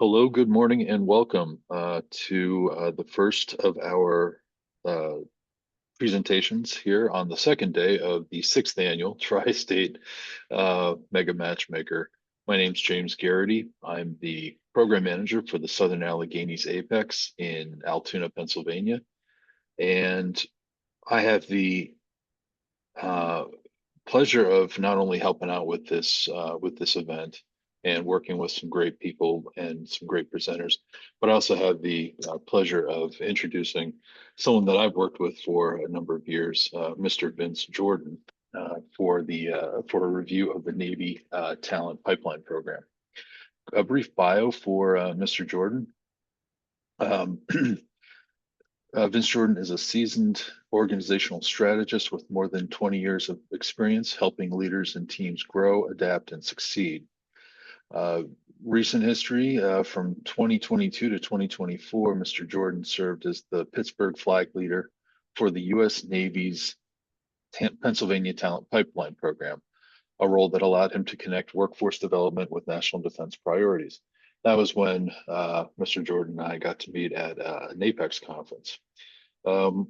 Hello, good morning, and welcome to the first of our uh, presentations here on the second day of the sixth annual Tri-State Mega Matchmaker. My name's James Garrity. I'm the program manager for the Southern Alleghenies Apex in Altoona, Pennsylvania, and I have the uh, pleasure of not only helping out with this event and working with some great people and some great presenters, but I also have the pleasure of introducing someone that I've worked with for a number of years, Mr. Vince Jordan, for a review of the Navy Talent Pipeline Program. A brief bio for Mr. Jordan. Um, Vince Jordan is a seasoned organizational strategist with more than 20 years of experience helping leaders and teams grow, adapt, and succeed. Uh, Recent history from 2022 to 2024, Mr. Jordan served as the Pittsburgh flag leader for the U.S. Navy's Pennsylvania Talent Pipeline Program, a role that allowed him to connect workforce development with national defense priorities. That was when Mr. Jordan and I got to meet at an Apex conference.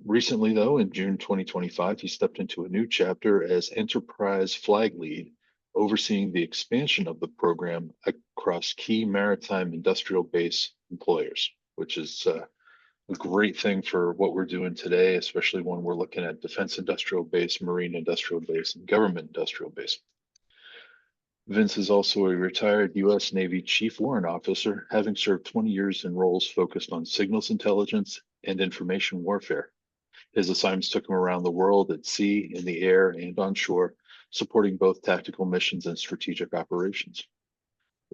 Recently, though, in June 2025, he stepped into a new chapter as Enterprise Flag Lead, overseeing the expansion of the program across key maritime industrial base employers, which is a great thing for what we're doing today, especially when we're looking at defense industrial base, marine industrial base, and government industrial base. Vince is also a retired U.S. Navy Chief Warrant Officer, having served 20 years in roles focused on signals intelligence and information warfare. His assignments took him around the world at sea, in the air, and on shore, supporting both tactical missions and strategic operations.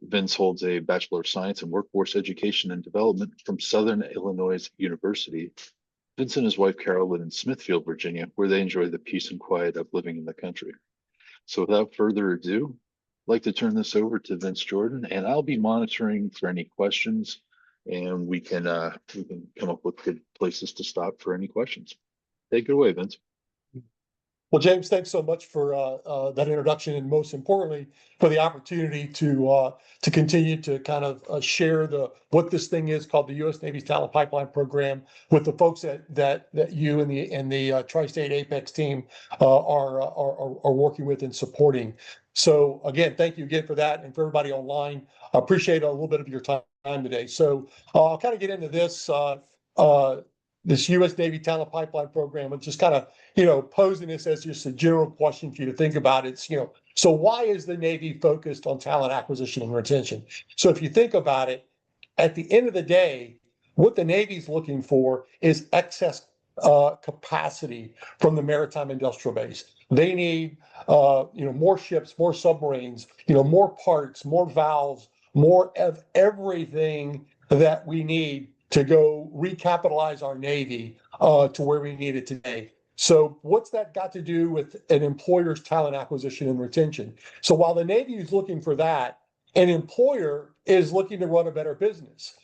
Vince holds a Bachelor of Science in Workforce Education and Development from Southern Illinois University. Vince and his wife Carol live in Smithfield, Virginia, where they enjoy the peace and quiet of living in the country. So without further ado, I'd like to turn this over to Vince Jordan, and I'll be monitoring for any questions, and we can come up with good places to stop for any questions. Take it away, Vince. Well, James, thanks so much for that introduction, and most importantly, for the opportunity to continue to kind of share what this thing is called the U.S. Navy's Talent Pipeline Program with the folks that you and the Tri-State Apex team are working with and supporting. So again, thank you again for that, and for everybody online. I appreciate a little bit of your time today. So I'll kind of get into this U.S. Navy Talent Pipeline Program, and just kind of posing this as just a general question for you to think about. It's so why is the Navy focused on talent acquisition and retention? So if you think about it, at the end of the day, what the Navy's looking for is excess capacity from the maritime industrial base. They need more ships, more submarines, more parts, more valves, more of everything that we need to go recapitalize our Navy to where we need it today. So what's that got to do with an employer's talent acquisition and retention? So while the Navy is looking for that, an employer is looking to run a better business.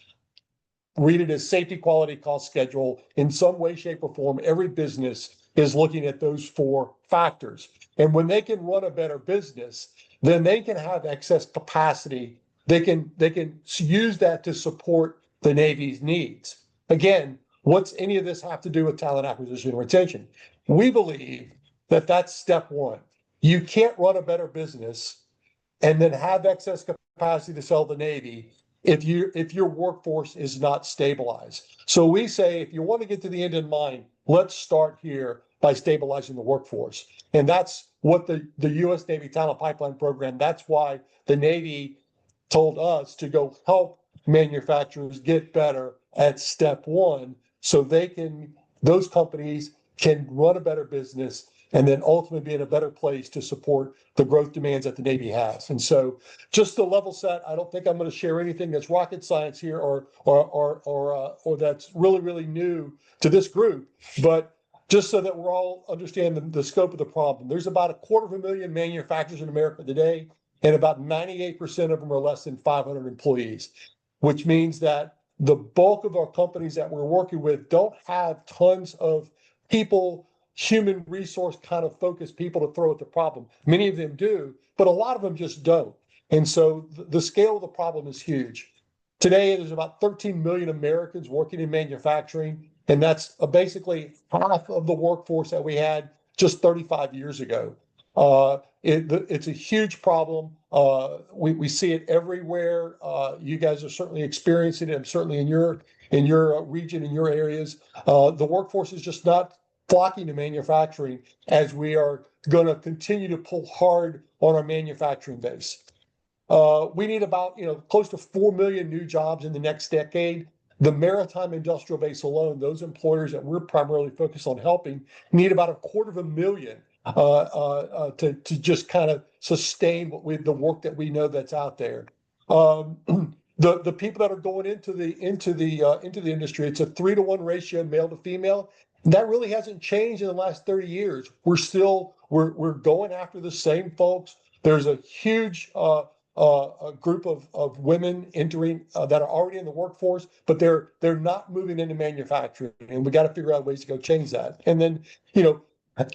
Read it as safety, quality, cost, schedule. In some way, shape, or form, every business is looking at those four factors. And when they can run a better business, then they can have excess capacity. They can use that to support the Navy's needs. Again, what's any of this have to do with talent acquisition and retention? We believe that that's step one. You can't run a better business and then have excess capacity to sell the Navy if your workforce is not stabilized. So we say, if you want to get to the end in mind, let's start here by stabilizing the workforce. And that's what the U.S. Navy Talent Pipeline Program, that's why the Navy told us to go help manufacturers get better at step one, so those companies can run a better business and then ultimately be in a better place to support the growth demands that the Navy has. And so just to level set, I don't think I'm going to share anything that's rocket science here or that's really, really new to this group, but just so that we're all understand the scope of the problem. There's about 250,000 manufacturers in America today, and about 98% of them are less than 500 employees, which means that the bulk of our companies that we're working with don't have tons of people, human resource kind of focused people to throw at the problem. Many of them do, but a lot of them just don't. And so the scale of the problem is huge. Today, there's about 13 million Americans working in manufacturing, and that's basically half of the workforce that we had just 35 years ago. It's a huge problem. We see it everywhere. You guys are certainly experiencing it, and certainly in your region, in your areas. The workforce is just not flocking to manufacturing as we are going to continue to pull hard on our manufacturing base. We need about, close to 4 million new jobs in the next decade. The maritime industrial base alone, those employers that we're primarily focused on helping, need about 250,000 to just kind of sustain the work that we know that's out there. Um, the people that are going into the industry, it's a 3-to-1 ratio male to female. That really hasn't changed in the last 30 years. We're going after the same folks. There's a huge a group of women entering that are already in the workforce, but they're not moving into manufacturing, and we got to figure out ways to go change that. And then,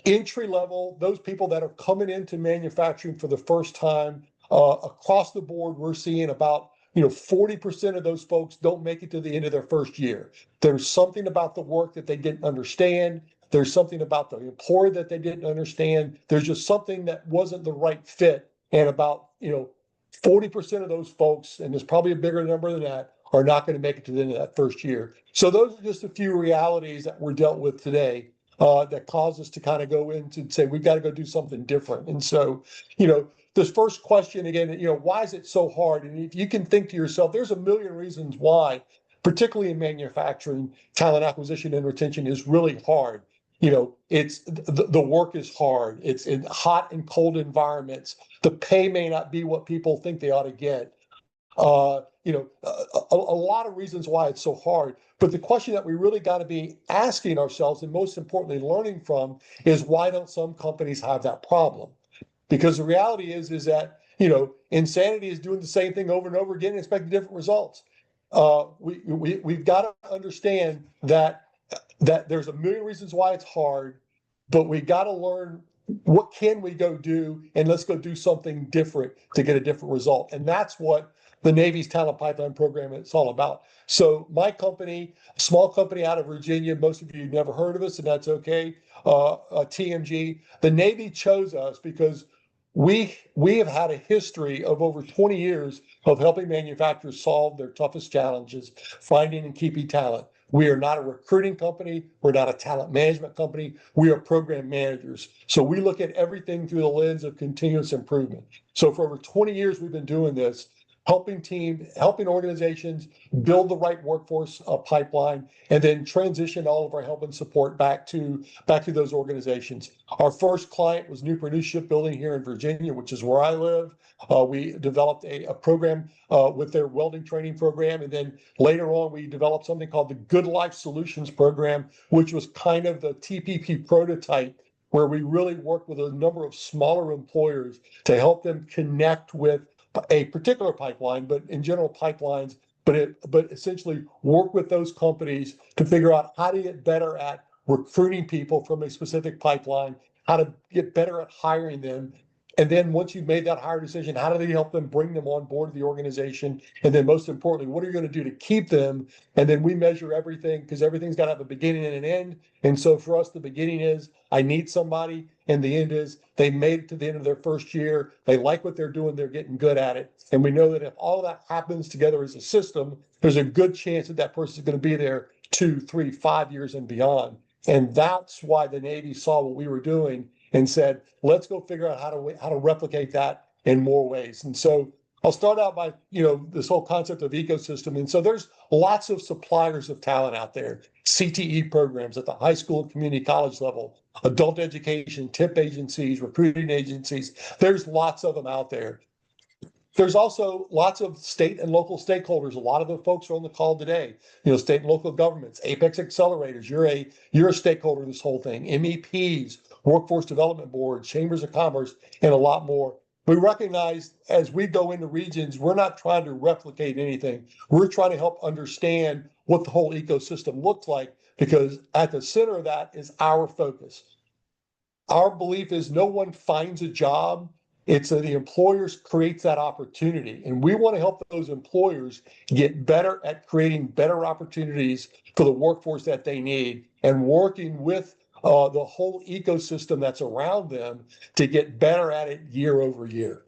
entry level, those people that are coming into manufacturing for the first time, across the board, we're seeing about 40% of those folks don't make it to the end of their first year. There's something about the work that they didn't understand. There's something about the employer that they didn't understand. There's just something that wasn't the right fit. And about 40% of those folks, and there's probably a bigger number than that, are not going to make it to the end of that first year. So those are just a few realities that we're dealt with today that cause us to kind of go into and say, we've got to go do something different. And so, this first question again, why is it so hard? And if you can think to yourself, there's a million reasons why, particularly in manufacturing, talent acquisition and retention is really hard. It's the work is hard. It's in hot and cold environments. The pay may not be what people think they ought to get. A lot of reasons why it's so hard. But the question that we really got to be asking ourselves, and most importantly, learning from, is why don't some companies have that problem? Because the reality is that insanity is doing the same thing over and over again and expecting different results. We've got to understand that there's a million reasons why it's hard, but we got to learn what can we go do, and let's go do something different to get a different result. And that's what the Navy's Talent Pipeline program is all about. So my company, a small company out of Virginia, most of you never heard of us, and that's okay. TMG, the Navy chose us because we have had a history of over 20 years of helping manufacturers solve their toughest challenges, finding and keeping talent. We are not a recruiting company. We're not a talent management company. We are program managers. So we look at everything through the lens of continuous improvement. So for over 20 years, we've been doing this, helping organizations build the right workforce pipeline, and then transition all of our help and support back to those organizations. Our first client was Newport News Shipbuilding here in Virginia, which is where I live. We developed a program with their welding training program, and then later on we developed something called the Good Life Solutions program, which was kind of the TPP prototype, where we really worked with a number of smaller employers to help them connect with a particular pipeline, but in general pipelines, but essentially work with those companies to figure out how to get better at recruiting people from a specific pipeline, how to get better at hiring them. And then once you've made that hire decision, how do they help them bring them on board the organization? And then most importantly, what are you going to do to keep them? And then we measure everything, because everything's got to have a beginning and an end. And so for us, the beginning is I need somebody, and the end is they made it to the end of their first year. They like what they're doing. They're getting good at it. And we know that if all that happens together as a system, there's a good chance that that person is going to be there 2, 3, 5 years and beyond. And that's why the Navy saw what we were doing and said, let's go figure out how to replicate that in more ways. And so I'll start out by, this whole concept of ecosystem. And so there's lots of suppliers of talent out there, CTE programs at the high school and community college level, adult education, tip agencies, recruiting agencies. There's lots of them out there. There's also lots of state and local stakeholders. A lot of the folks are on the call today. State and local governments, Apex accelerators. You're a stakeholder in this whole thing. MEPs, workforce development boards, chambers of commerce, and a lot more. We recognize as we go into regions, we're not trying to replicate anything. We're trying to help understand what the whole ecosystem looks like, because at the center of that is our focus. Our belief is no one finds a job It's that the employers creates that opportunity. And we want to help those employers get better at creating better opportunities for the workforce that they need and working with the whole ecosystem that's around them to get better at it year over year.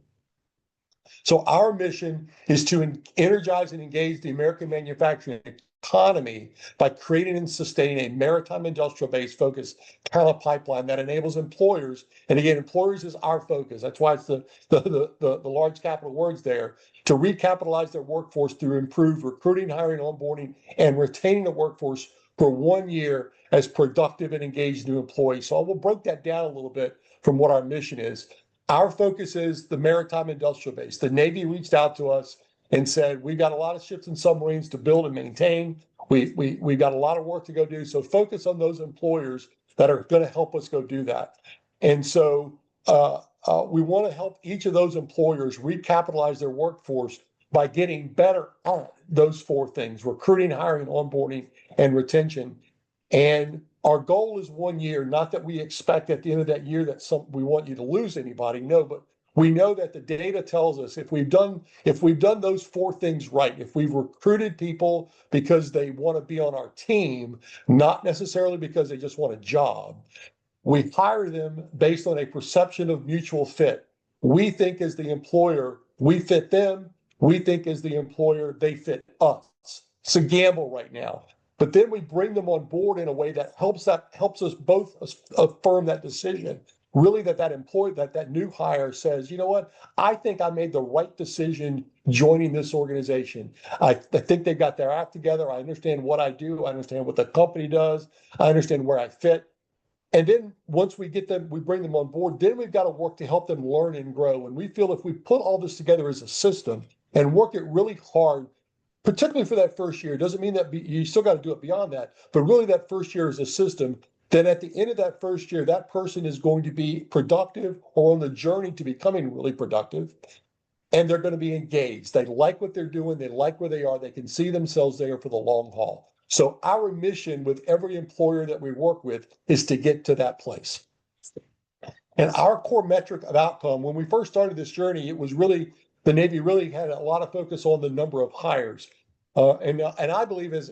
So our mission is to energize and engage the American manufacturing economy by creating and sustaining a maritime industrial base focused talent pipeline that enables employers, and again, employers is our focus. That's why it's the large capital words there, to recapitalize their workforce through improved recruiting, hiring, onboarding, and retaining the workforce for 1 year as productive and engaged new employees. So I will break that down a little bit from what our mission is. Our focus is the maritime industrial base. The Navy reached out to us and said, we've got a lot of ships and submarines to build and maintain. We've got a lot of work to go do. So focus on those employers that are going to help us go do that. And so we want to help each of those employers recapitalize their workforce by getting better at those four things: recruiting, hiring, onboarding, and retention. And our goal is 1 year, not that we expect at the end of that year that we want you to lose anybody. No, but we know that the data tells us if we've done those four things right, if we've recruited people because they want to be on our team, not necessarily because they just want a job, we hire them based on a perception of mutual fit. We think as the employer, we fit them. We think as the employer, they fit us. It's a gamble right now. But then we bring them on board in a way that helps us both affirm that decision. Really, that new hire says, you know what, I think I made the right decision joining this organization. I think they've got their act together. I understand what I do. I understand what the company does. I understand where I fit. And then once we bring them on board, then we've got to work to help them learn and grow. And we feel if we put all this together as a system and work it really hard, particularly for that first year, doesn't mean that you still got to do it beyond that, but really that first year is a system, then at the end of that first year, that person is going to be productive or on the journey to becoming really productive. And they're going to be engaged. They like what they're doing. They like where they are. They can see themselves there for the long haul. So our mission with every employer that we work with is to get to that place. And our core metric of outcome, when we first started this journey, it was really, the Navy really had a lot of focus on the number of hires. And I believe, as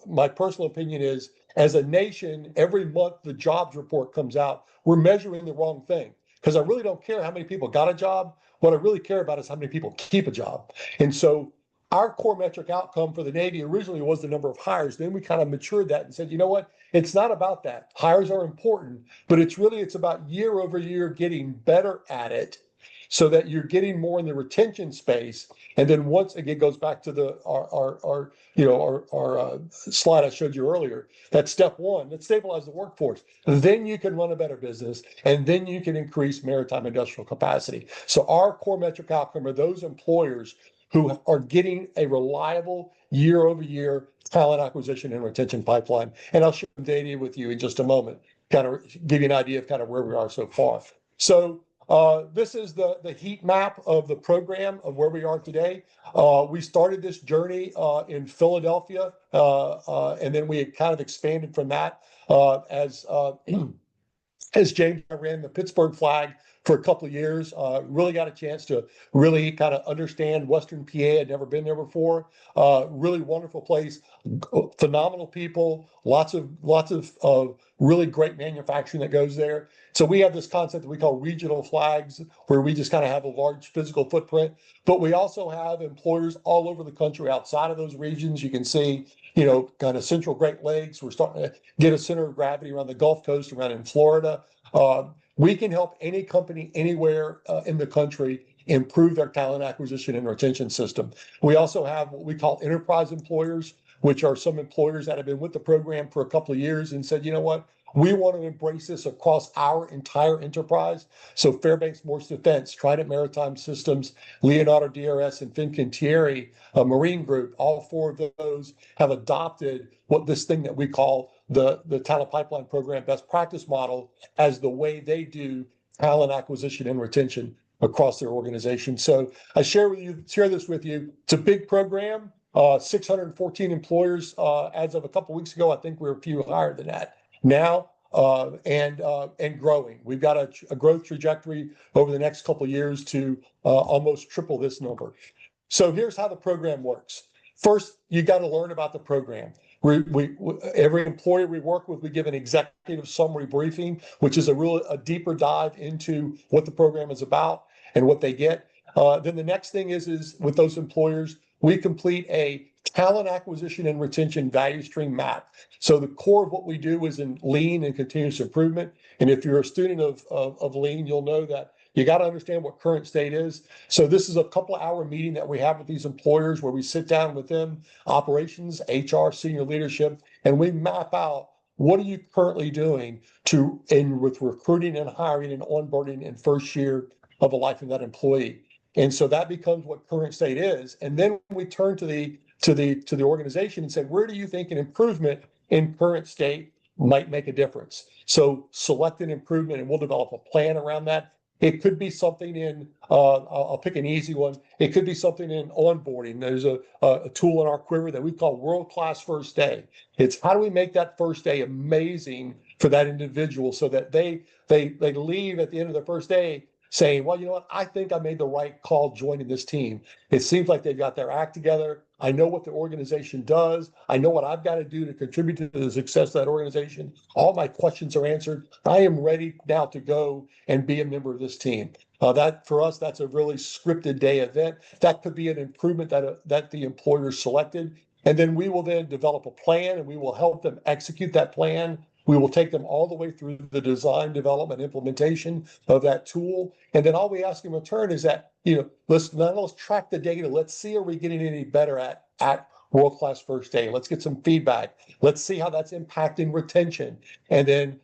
my personal opinion is, as a nation, every month the jobs report comes out, we're measuring the wrong thing. Because I really don't care how many people got a job. What I really care about is how many people keep a job. And so our core metric outcome for the Navy originally was the number of hires. Then we kind of matured that and said, you know what? It's not about that. Hires are important, but it's about year over year getting better at it so that you're getting more in the retention space. And then once again, goes back to our slide I showed you earlier. That's step one. Let's stabilize the workforce. Then you can run a better business, and then you can increase maritime industrial capacity. So our core metric outcome are those employers who are getting a reliable year over year talent acquisition and retention pipeline. And I'll share some data with you in just a moment, kind of give you an idea of kind of where we are so far. So this is the heat map of the program of where we are today. We started this journey in Philadelphia, and then we kind of expanded from that as James and I ran the Pittsburgh flag for a couple of years. Really got a chance to really kind of understand Western PA. I'd never been there before. Really wonderful place, phenomenal people, lots of really great manufacturing that goes there. So we have this concept that we call regional flags, where we just kind of have a large physical footprint, but we also have employers all over the country outside of those regions. You can see, kind of central Great Lakes. We're starting to get a center of gravity around the Gulf Coast, around in Florida. We can help any company anywhere in the country improve their talent acquisition and retention system. We also have what we call enterprise employers, which are some employers that have been with the program for a couple of years and said, you know what, we want to embrace this across our entire enterprise. So Fairbanks Morse Defense, Trident Maritime Systems, Leonardo DRS, and Fincantieri Marine Group, all four of those have adopted this thing that we call the talent pipeline program best practice model as the way they do talent acquisition and retention across their organization. So I share this with you. It's a big program, 614 employers as of a couple of weeks ago. I think we're a few higher than that now. and growing. We've got a growth trajectory over the next couple of years to almost triple this number. So here's how the program works. First, you got to learn about the program. Every employer we work with, we give an executive summary briefing, which is a deeper dive into what the program is about and what they get. Then the next thing is with those employers, we complete a talent acquisition and retention value stream map. So the core of what we do is in lean and continuous improvement. And if you're a student of lean, you'll know that you got to understand what current state is. So this is a couple hour meeting that we have with these employers where we sit down with them, operations, HR, senior leadership, and we map out what are you currently doing with recruiting and hiring and onboarding in first year of the life of that employee. And so that becomes what current state is. And then we turn to the organization and say, where do you think an improvement in current state might make a difference? So select an improvement and we'll develop a plan around that. It could be something in, I'll pick an easy one. It could be something in onboarding. There's a tool in our quiver that we call world-class first day. It's how do we make that first day amazing for that individual so that they leave at the end of the first day saying, well, you know what, I think I made the right call joining this team. It seems like they've got their act together. I know what the organization does. I know what I've got to do to contribute to the success of that organization. All my questions are answered. I am ready now to go and be a member of this team. That for us, that's a really scripted day event. That could be an improvement that the employer selected. And then we will then develop a plan and we will help them execute that plan. We will take them all the way through the design, development, implementation of that tool. And then all we ask them in return is that, let's track the data. Let's see, are we getting any better at world-class first day? Let's get some feedback. Let's see how that's impacting retention. And then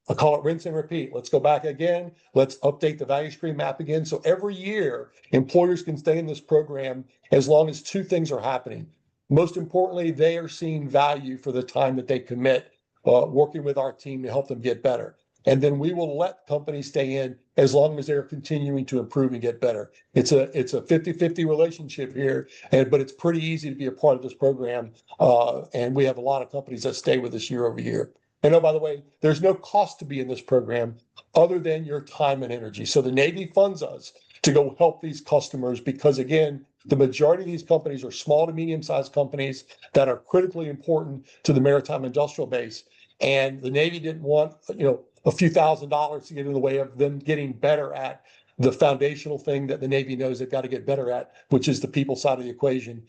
I'll call it rinse and repeat. Let's go back again. Let's update the value stream map again. So every year, employers can stay in this program as long as two things are happening. Most importantly, they are seeing value for the time that they commit working with our team to help them get better. And then we will let companies stay in as long as they're continuing to improve and get better. It's a 50-50 relationship here, but it's pretty easy to be a part of this program. And we have a lot of companies that stay with us year over year. And oh, by the way, there's no cost to be in this program other than your time and energy. So the Navy funds us to go help these customers because, again, the majority of these companies are small to medium-sized companies that are critically important to the maritime industrial base. And the Navy didn't want, a few $1,000s to get in the way of them getting better at the foundational thing that the Navy knows they've got to get better at, which is the people side of the equation.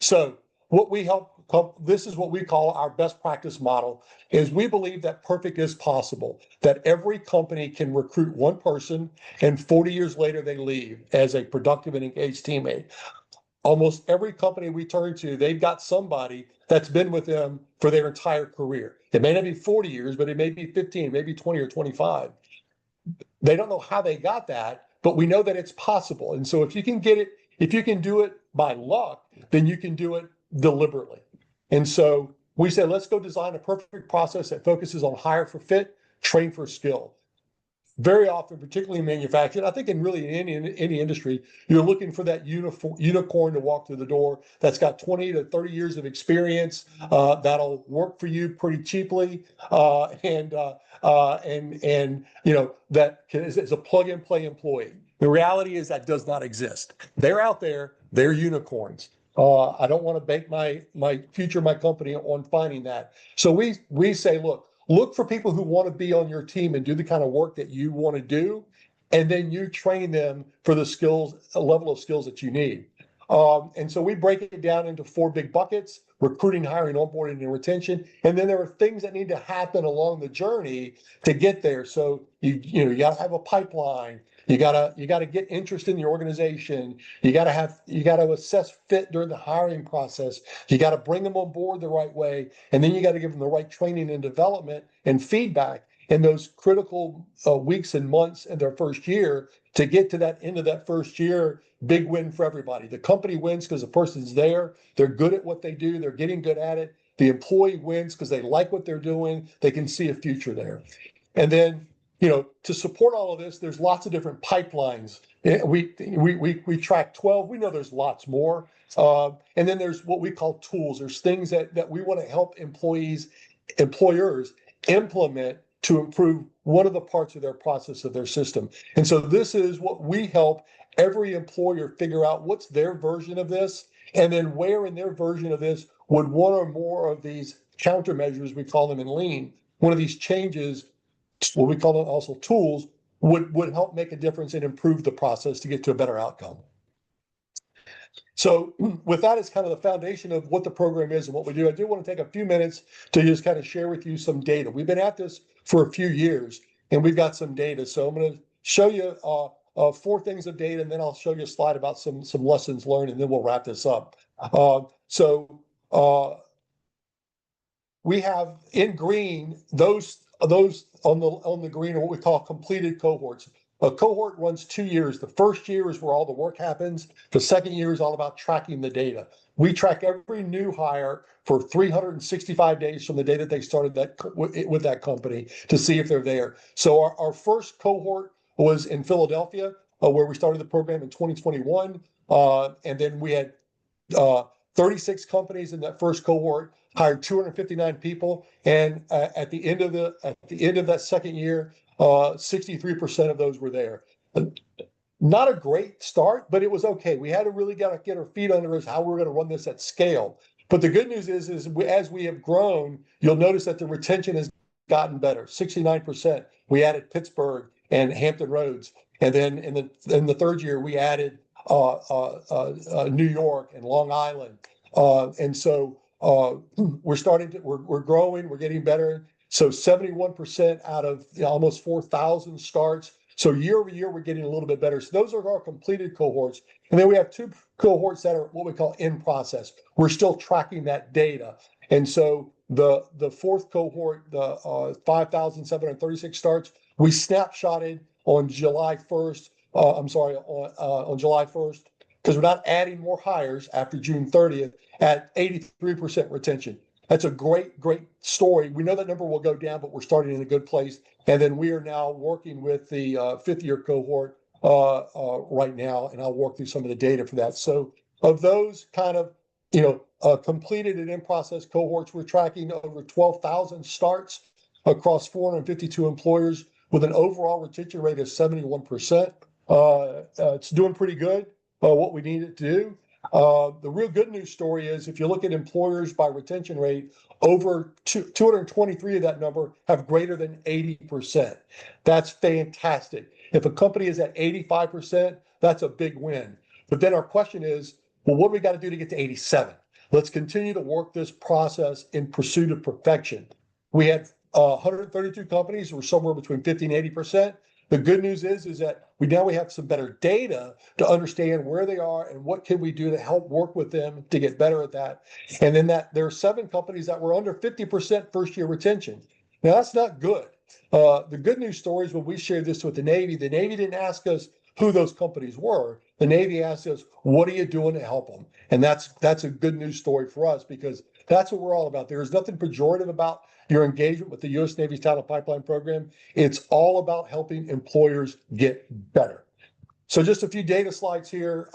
So this is what we call our best practice model, is we believe that perfect is possible, that every company can recruit one person and 40 years later they leave as a productive and engaged teammate. Almost every company we turn to, they've got somebody that's been with them for their entire career. It may not be 40 years, but it may be 15, maybe 20 or 25. They don't know how they got that, but we know that it's possible. And so if you can do it by luck, then you can do it deliberately. And so we said, let's go design a perfect process that focuses on hire for fit, train for skill. Very often, particularly in manufacturing, I think in really any industry, you're looking for that unicorn to walk through the door that's got 20 to 30 years of experience, that'll work for you pretty cheaply, and that is a plug and play employee. The reality is that does not exist. They're out there, they're unicorns. I don't want to bank my future, my company on finding that. So we say, look for people who want to be on your team and do the kind of work that you want to do, and then you train them for the level of skills that you need. And so we break it down into 4 big buckets: recruiting, hiring, onboarding, and retention. And then there are things that need to happen along the journey to get there. So you got to have a pipeline. You gotta get interest in the organization. You gotta assess fit during the hiring process. You gotta bring them on board the right way, and then you gotta give them the right training and development and feedback in those critical weeks and months in their first year to get to that end of that first year. Big win for everybody. The company wins because the person's there. They're good at what they do. They're getting good at it. The employee wins because they like what they're doing. They can see a future there. And then to support all of this, there's lots of different pipelines. We track 12. We know there's lots more. And then there's what we call tools. There's things that we want to help employers implement to improve one of the parts of their process of their system. And so this is what we help every employer figure out what's their version of this, and then where in their version of this would one or more of these countermeasures, we call them in lean, one of these changes, what we call them also tools, would help make a difference and improve the process to get to a better outcome. So with that as kind of the foundation of what the program is and what we do, I do want to take a few minutes to just kind of share with you some data. We've been at this for a few years and we've got some data. So I'm going to show you 4 things of data, and then I'll show you a slide about some lessons learned, and then we'll wrap this up. We have in green those on the green are what we call completed cohorts. A cohort runs 2 years. The first year is where all the work happens. The second year is all about tracking the data. We track every new hire for 365 days from the day that they started with that company to see if they're there. So our first cohort was in Philadelphia, where we started the program in 2021. And then we had 36 companies in that first cohort, hired 259 people. And at the end of that second year, 63% of those were there. Not a great start, but it was okay. We had to really get our feet under us how we're going to run this at scale. But the good news is as we have grown, you'll notice that the retention has gotten better. 69%. We added Pittsburgh and Hampton Roads, and then in the third year we added New York and Long Island, and so we're growing, we're getting better. So 71% out of almost 4,000 starts. So year over year, we're getting a little bit better. So those are our completed cohorts. And then we have 2 cohorts that are what we call in process. We're still tracking that data. And so the 4th cohort, the 5,736 starts, we snapshotted on July 1st. On July 1st, because we're not adding more hires after June 30th at 83% retention. That's a great story. We know that number will go down, but we're starting in a good place. And then we are now working with the 5th year cohort right now, and I'll walk through some of the data for that. So of those kind of completed and in process cohorts, we're tracking over 12,000 starts across 452 employers with an overall retention rate of 71%. It's doing pretty good. What we need it to do. The real good news story is if you look at employers by retention rate, over 223 of that number have greater than 80%. That's fantastic. If a company is at 85%, that's a big win. But then our question is, well, what do we got to do to get to 87? Let's continue to work this process in pursuit of perfection. We had 132 companies who were somewhere between 50 and 80%. The good news is that we have some better data to understand where they are and what can we do to help work with them to get better at that. And then there are 7 companies that were under 50% first year retention. Now that's not good. The good news story is when we shared this with the Navy didn't ask us who those companies were. The Navy asked us, what are you doing to help them? And that's a good news story for us, because that's what we're all about. There is nothing pejorative about your engagement with the U.S. Navy's Talent Pipeline program. It's all about helping employers get better. So just a few data slides here.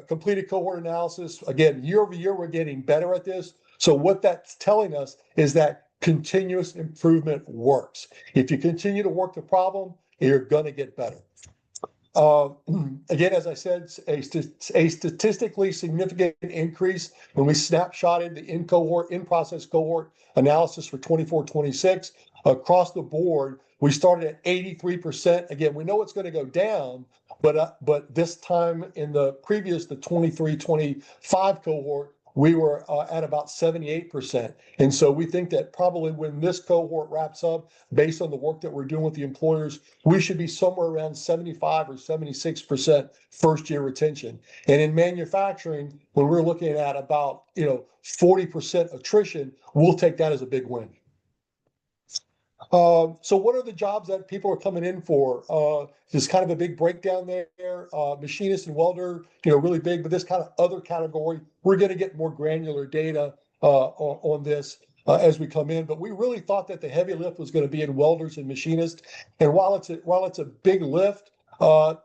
Completed cohort analysis. Again, year over year, we're getting better at this. So what that's telling us is that continuous improvement works. If you continue to work the problem, you're going to get better. Again, as I said, a statistically significant increase when we snapshotted the in-process cohort analysis for 24-26. Across the board, we started at 83%. Again, we know it's going to go down, but this time in the 23-25 cohort, we were at about 78%. And so we think that probably when this cohort wraps up, based on the work that we're doing with the employers, we should be somewhere around 75 or 76% first year retention. And in manufacturing, when we're looking at about 40% attrition, we'll take that as a big win. So what are the jobs that people are coming in for? There's kind of a big breakdown there. Machinist and welder, really big, but this kind of other category, we're going to get more granular data on this. as we come in. But we really thought that the heavy lift was going to be in welders and machinists. And while it's a big lift,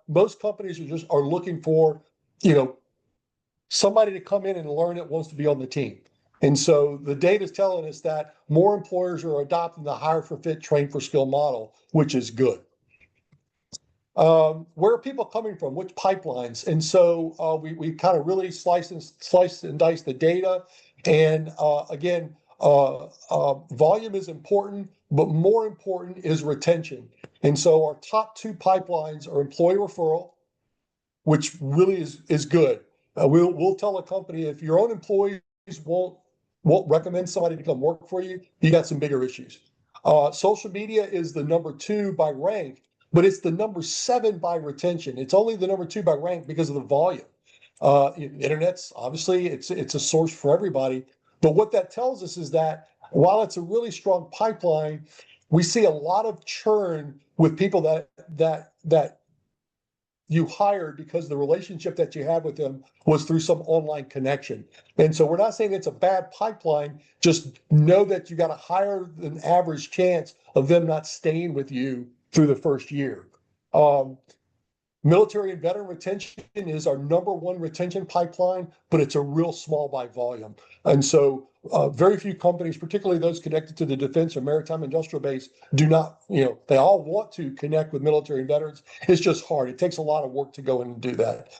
most companies are looking for, somebody to come in and learn that wants to be on the team. And so the data is telling us that more employers are adopting the hire for fit, train for skill model, which is good. Where are people coming from? Which pipelines? And so we kind of really slice and dice the data. And again, volume is important, but more important is retention. And so our top two pipelines are employee referral, which really is good. We'll tell a company if your own employees won't recommend somebody to come work for you, you got some bigger issues. Social media is the number 2 by rank, but it's the number 7 by retention. It's only the number 2 by rank because of the volume. Internet's obviously it's a source for everybody, but what that tells us is that while it's a really strong pipeline, we see a lot of churn with people that you hired because the relationship that you had with them was through some online connection. And so we're not saying it's a bad pipeline, just know that you got a higher than average chance of them not staying with you through the first year. Military and veteran retention is our number 1 retention pipeline, but it's a real small by volume. And so very few companies, particularly those connected to the defense or maritime industrial base, do not, they all want to connect with military and veterans. It's just hard. It takes a lot of work to go in and do that.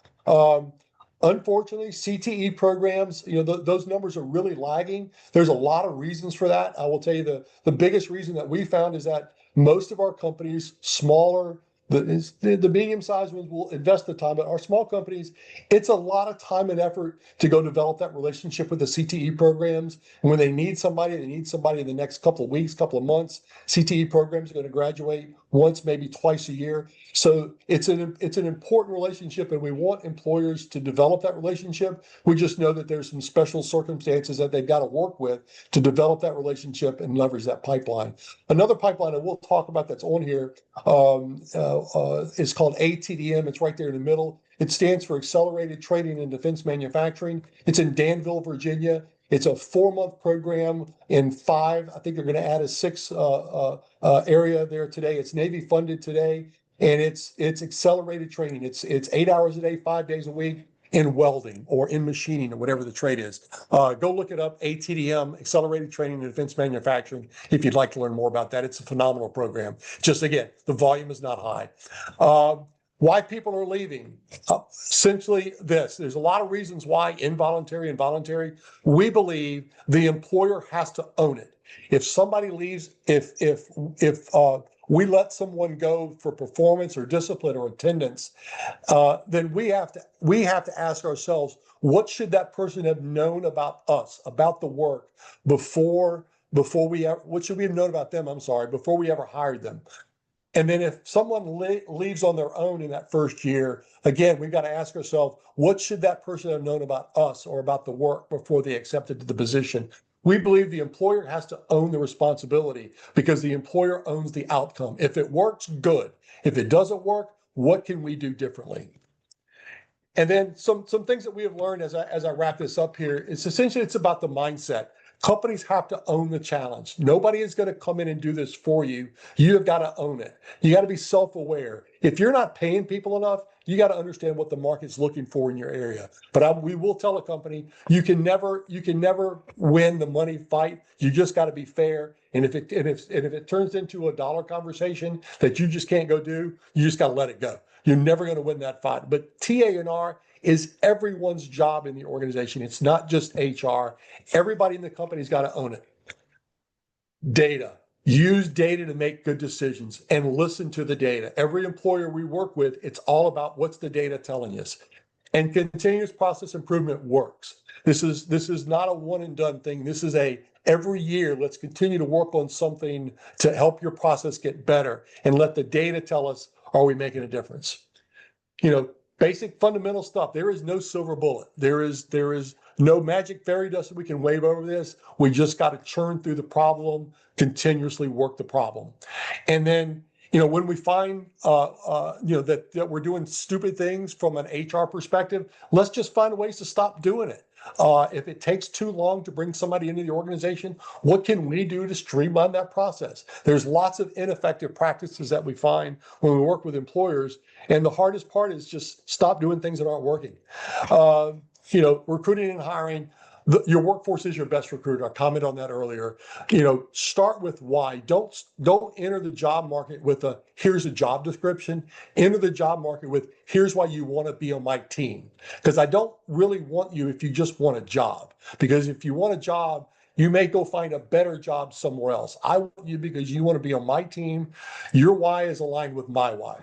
Unfortunately, CTE programs, those numbers are really lagging. There's a lot of reasons for that. I will tell you the biggest reason that we found is that most of our companies, smaller, the medium-sized ones will invest the time, but our small companies, it's a lot of time and effort to go develop that relationship with the CTE programs. And when they need somebody in the next couple of weeks, couple of months. CTE programs are going to graduate once, maybe twice a year. So it's an important relationship, and we want employers to develop that relationship. We just know that there's some special circumstances that they've got to work with to develop that relationship and leverage that pipeline. Another pipeline that we'll talk about that's on here is called ATDM. It's right there in the middle. It stands for Accelerated Training in Defense Manufacturing. It's in Danville, Virginia. It's a 4-month program in 5. I think they're going to add a 6 area there today. It's Navy funded today, and it's accelerated training. It's 8 hours a day, 5 days a week in welding or in machining or whatever the trade is. Go look it up, ATDM, Accelerated Training in Defense Manufacturing, if you'd like to learn more about that. It's a phenomenal program. Just again, the volume is not high. Why people are leaving? Essentially there's a lot of reasons why, involuntary and voluntary. We believe the employer has to own it. If somebody leaves, if we let someone go for performance or discipline or attendance, then we have to ask ourselves, what should that person have known about us, about the work what should we have known about them, before we ever hired them? And then if someone leaves on their own in that first year, again, we've got to ask ourselves, what should that person have known about us or about the work before they accepted the position? We believe the employer has to own the responsibility because the employer owns the outcome. If it works, good. If it doesn't work, what can we do differently? And then some things that we have learned as I wrap this up here is essentially it's about the mindset. Companies have to own the challenge. Nobody is going to come in and do this for you. You have got to own it. You got to be self-aware. If you're not paying people enough, you got to understand what the market's looking for in your area. But we will tell a company you can never win the money fight. You just got to be fair. And if it turns into a dollar conversation that you just can't go do, you just got to let it go. You're never going to win that fight. But TANR is everyone's job in the organization. It's not just HR. Everybody in the company's got to own it. Data. Use data to make good decisions and listen to the data. Every employer we work with, it's all about what's the data telling us. And continuous process improvement works. This is not a one and done thing. This is every year, let's continue to work on something to help your process get better and let the data tell us, are we making a difference? Basic fundamental stuff. There is no silver bullet. There is no magic fairy dust that we can wave over this. We just got to churn through the problem, continuously work the problem. And then, when we find, that we're doing stupid things from an HR perspective, let's just find ways to stop doing it. If it takes too long to bring somebody into the organization, what can we do to streamline that process? There's lots of ineffective practices that we find when we work with employers. And the hardest part is just stop doing things that aren't working. Recruiting and hiring, your workforce is your best recruiter. I commented on that earlier. Start with why. Don't enter the job market with here's a job description. Enter the job market with here's why you want to be on my team. Because I don't really want you if you just want a job. Because if you want a job, you may go find a better job somewhere else. I want you because you want to be on my team. Your why is aligned with my why.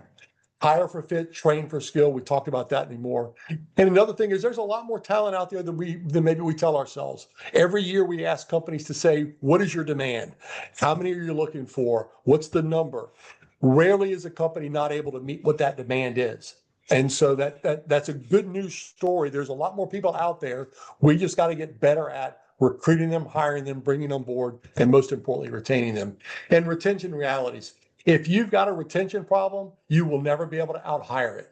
Hire for fit, train for skill. We talked about that anymore. And another thing is there's a lot more talent out there than maybe we tell ourselves. Every year we ask companies to say, what is your demand? How many are you looking for? What's the number? Rarely is a company not able to meet what that demand is. And so that's a good news story. There's a lot more people out there. We just got to get better at recruiting them, hiring them, bringing them on board, and most importantly, retaining them. And retention realities. If you've got a retention problem, you will never be able to out hire it.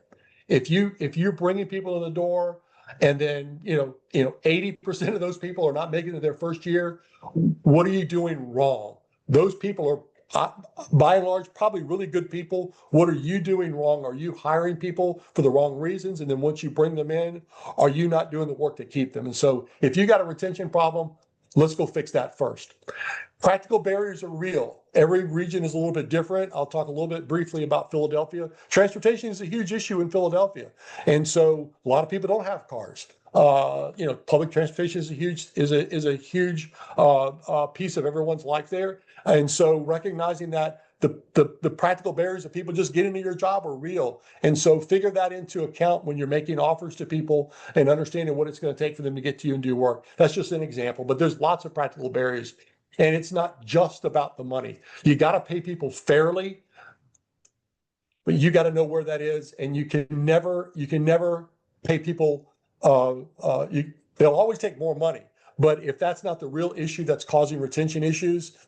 If you're bringing people in the door and then 80% of those people are not making it their first year, what are you doing wrong? Those people are by and large probably really good people. What are you doing wrong? Are you hiring people for the wrong reasons? And then once you bring them in, are you not doing the work to keep them? And so if you got a retention problem, let's go fix that first. Practical barriers are real. Every region is a little bit different. I'll talk a little bit briefly about Philadelphia. Transportation is a huge issue in Philadelphia. And so a lot of people don't have cars. Public transportation is a huge piece of everyone's life there. And so recognizing that the practical barriers of people just getting to your job are real. And so figure that into account when you're making offers to people and understanding what it's going to take for them to get to you and do work. That's just an example, but there's lots of practical barriers. And it's not just about the money. You got to pay people fairly, but you got to know where that is. And you can never pay people. They'll always take more money. But if that's not the real issue that's causing retention issues,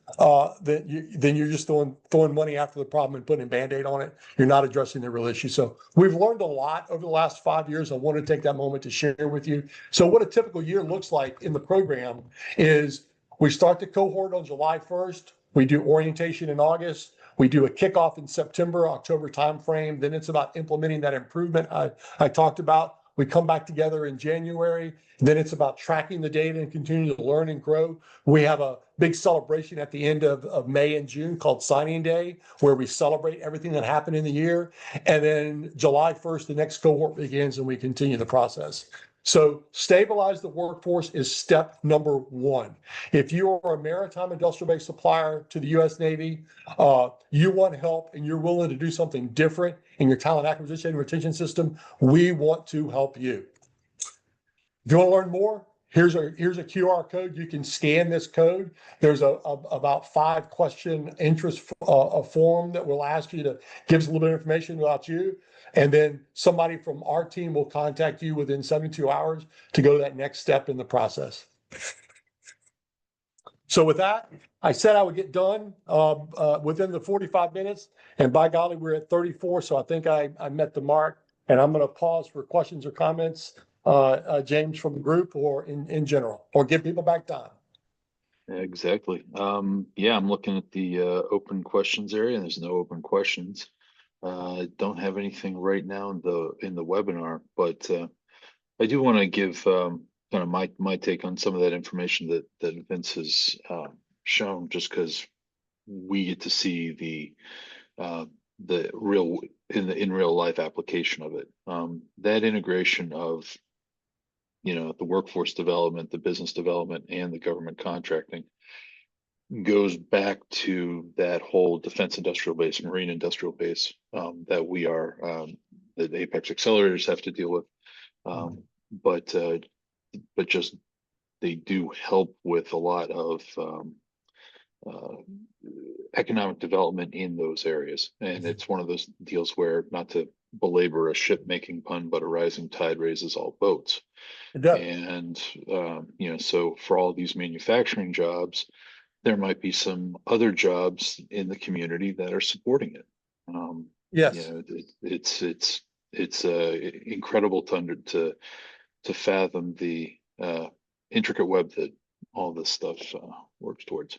then you're just throwing money after the problem and putting a Band-Aid on it. You're not addressing the real issue. So we've learned a lot over the last 5 years. I want to take that moment to share with you. So what a typical year looks like in the program is we start the cohort on July 1st. We do orientation in August. We do a kickoff in September, October timeframe. Then it's about implementing that improvement I talked about. We come back together in January. Then it's about tracking the data and continuing to learn and grow. We have a big celebration at the end of May and June called Signing Day, where we celebrate everything that happened in the year. And then July 1st, the next cohort begins and we continue the process. So stabilize the workforce is step number one. If you are a maritime industrial base supplier to the U.S. Navy, you want help and you're willing to do something different in your talent acquisition and retention system, we want to help you. If you want to learn more, here's a QR code. You can scan this code. There's about 5-question interest form that will ask you to give us a little bit of information about you. And then somebody from our team will contact you within 72 hours to go to that next step in the process. So with that, I said I would get done within the 45 minutes. And by golly, we're at 34. So I think I met the mark. And I'm going to pause for questions or comments, James, from the group or in general, or give people back time. Exactly. Yeah, I'm looking at the open questions area, and there's no open questions. Don't have anything right now in the webinar, but I do want to give kind of my take on some of that information that Vince has shown, just because we get to see the real in real life application of it. That integration of the workforce development, the business development, and the government contracting goes back to that whole defense industrial base, marine industrial base that we are that Apex accelerators have to deal with. But just they do help with a lot of economic development in those areas. And it's one of those deals where, not to belabor a ship making pun, but a rising tide raises all boats. It does. And so for all these manufacturing jobs, there might be some other jobs in the community that are supporting it. Yes. It's incredible to fathom the intricate web that all this stuff works towards.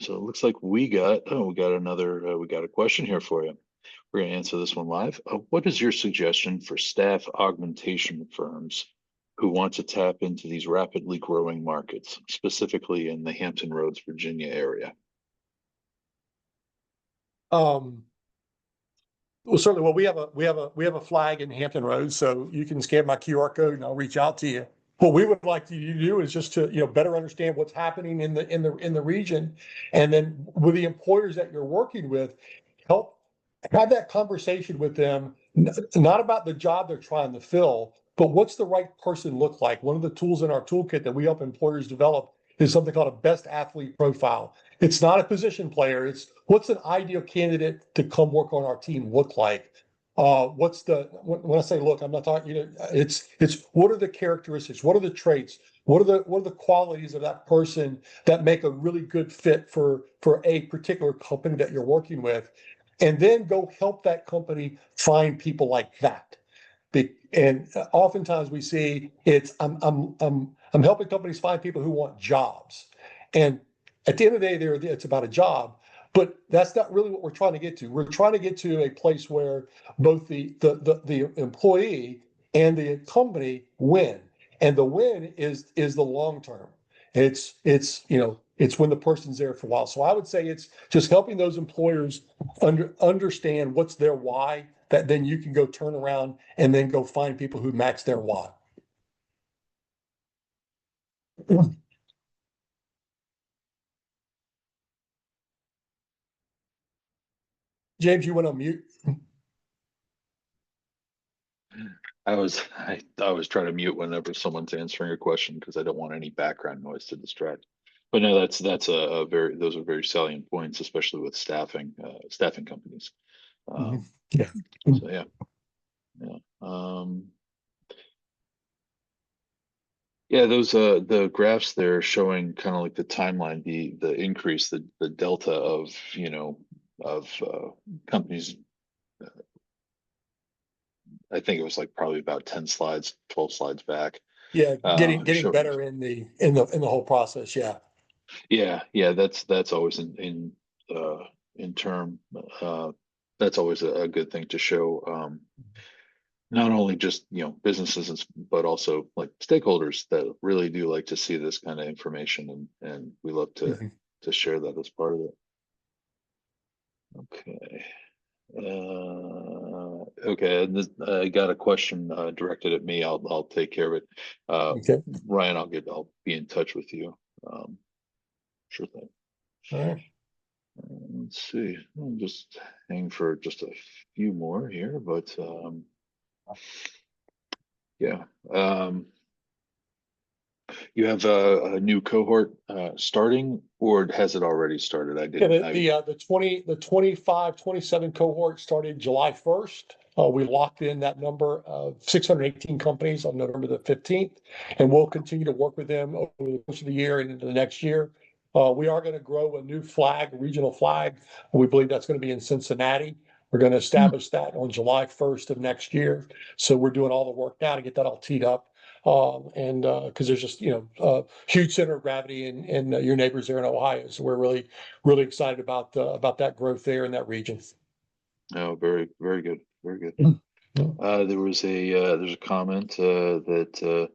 So it looks like we got we got a question here for you. We're going to answer this one live. What is your suggestion for staff augmentation firms who want to tap into these rapidly growing markets, specifically in the Hampton Roads, Virginia area? Well, certainly, well, we have a flag in Hampton Roads, so you can scan my QR code and I'll reach out to you. What we would like you to do is just to, better understand what's happening in the region. And then with the employers that you're working with, help have that conversation with them, not about the job they're trying to fill, but what's the right person look like? One of the tools in our toolkit that we help employers develop is something called a best athlete profile. It's not a position player. It's what's an ideal candidate to come work on our team look like? When I say look, I'm not talking, it's what are the characteristics? What are the traits? What are the qualities of that person that make a really good fit for a particular company that you're working with? And then go help that company find people like that. And oftentimes we see I'm helping companies find people who want jobs. And at the end of the day, it's about a job, but that's not really what we're trying to get to. We're trying to get to a place where both the employee and the company win. And the win is the long term. It's when the person's there for a while. So I would say it's just helping those employers understand what's their why, that then you can go turn around and then go find people who match their why. James, you went on mute. I was trying to mute whenever someone's answering a question because I don't want any background noise to distract. But no, that's a very those are very salient points, especially with staffing companies. Mhm. Um, Yeah. so yeah, yeah. Yeah, those the graphs there showing kind of like the timeline, the increase, the delta of companies. I think it was like probably about 10 slides, 12 slides back. Yeah, getting Showing, better in the whole process. Yeah. yeah, that's always in term that's always a good thing to show. Not only just businesses but also like stakeholders that really do like to see this kind of information, and we love Mhm. to share that as part of it. Okay. Okay, and I got a question directed at me. I'll take care of it. Okay. Ryan, I'll be in touch with you. Um, sure thing. All right. Let's see. I'll just hang for just a few more here, but yeah. You have a new cohort starting, or has it already started? I Yeah, didn't. the 25, 27 cohort started July 1st. We locked in that number of 618 companies on November the 15th, and we'll continue to work with them over the course of the year and into the next year. We are going to grow a new flag, a regional flag. We believe that's going to be in Cincinnati. We're going to establish that on July 1st of next year. So we're doing all the work now to get that all teed up. And because there's just huge center of gravity in your neighbors there in Ohio, so we're really excited about that growth there in that region. Oh, very, very good, very good. Mm. There's a comment that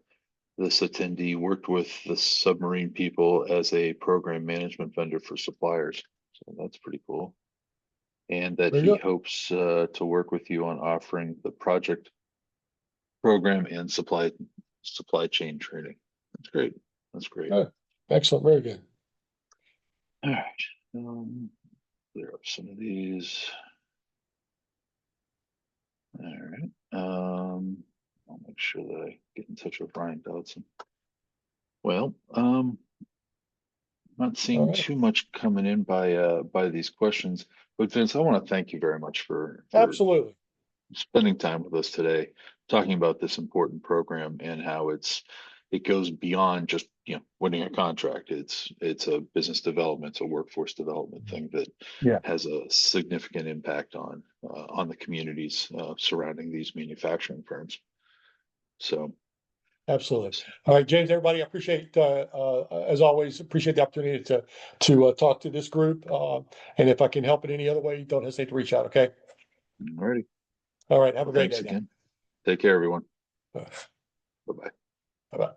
this attendee worked with the submarine people as a program management vendor for suppliers. So that's pretty cool. And that Very he good. hopes to work with you on offering the project program and supply chain training. That's great. That's great. Oh, excellent. Very good. All right. Clear up some of these. All right. I'll make sure that I get in touch with Brian Dodson. Well, not All seeing right. too much coming in by these questions, but Vince, I want to thank you very much for Absolutely. spending time with us today, talking about this important program and how it goes beyond just winning a contract. It's a business development, it's a workforce development thing that Yeah. has a significant impact on the communities surrounding these manufacturing firms. So Absolutely. All right, James, everybody, I appreciate, as always, appreciate the opportunity to talk to this group. And if I can help in any other way, don't hesitate to reach out, okay? Alrighty. All right, have a Well, great thanks day now. again. Take care, everyone. Uh, Bye-bye. Bye-bye.